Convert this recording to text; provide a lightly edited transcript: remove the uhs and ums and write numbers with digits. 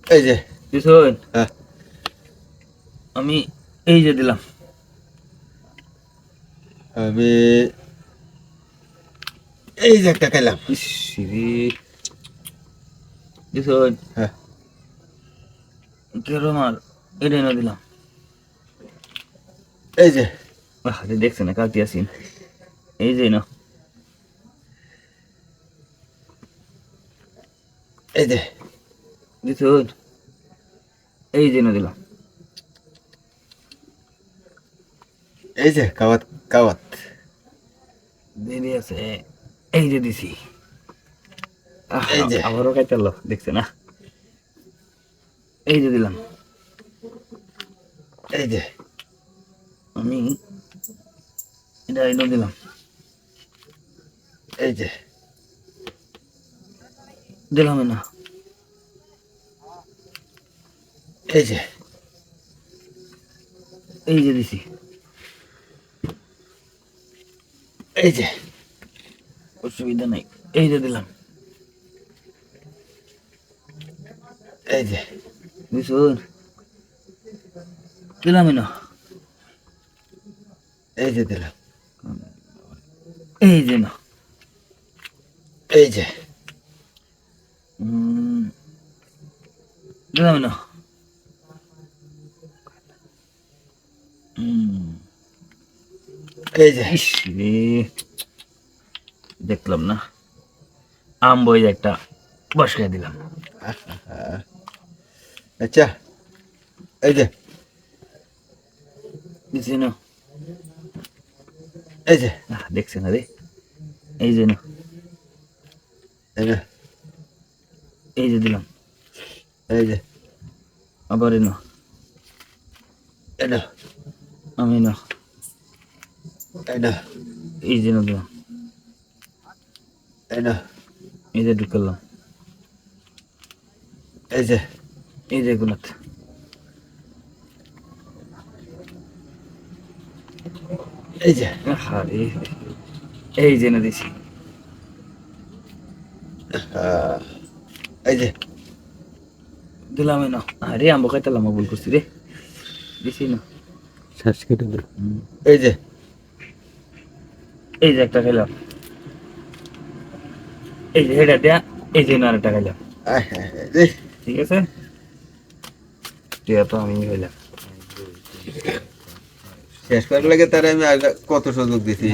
এই যে দিছুন হ্যাঁ আমি এই যে দিলাম আমি এই যে একটা খাইলাম। ইসিরি দিছুন হ্যাঁ কেরো মার এটা এনে দিলাম এই যে আরে দেখছে না কাটি আসিন এই যে না এই যে দিছুন এই যে এনে দিলাম এই যে কাওয়াত কাওয়াত দেরি আছে এই যে দিছি এই যে আবারও খাইতে দেখছে না এই যে দিলাম এই যে আমি এটা এনে দিলাম এই যে দিলাম না এই যে এই যে দিছি এই যে অসুবিধা নাই এই যে দিলাম এই যে দিছুন দিলাম না এই যে দিলাম এই যে না এই যে দিলাম না এই যে ইসরে দেখলাম না আম বই একটা বসকায় দিলাম আচ্ছা এই যে দিছি না এই যে দেখছে না রে এই যে না এই যে এই যে দিলাম এই যে আবার এনো এটা আমি না এটা এই যে না দিলাম এটা এই যে ঢুকালাম এই যে এই যে গুলাত এই যে আরে এই যে না দিছি এই যে দিলাম না আরে আম্ব খাইতালাম ভুল করছি রে দিছি না শ্বাস কেটে দিল এই যে এই যে একটা খাইলাম এই যে হেডা দেয়া এই যে না আরেকটা খাইলাম ঠিক আছে দিয়া তো আমি খাইলাম শেষ করার লাগে তারা আমি কত সুযোগ দিছি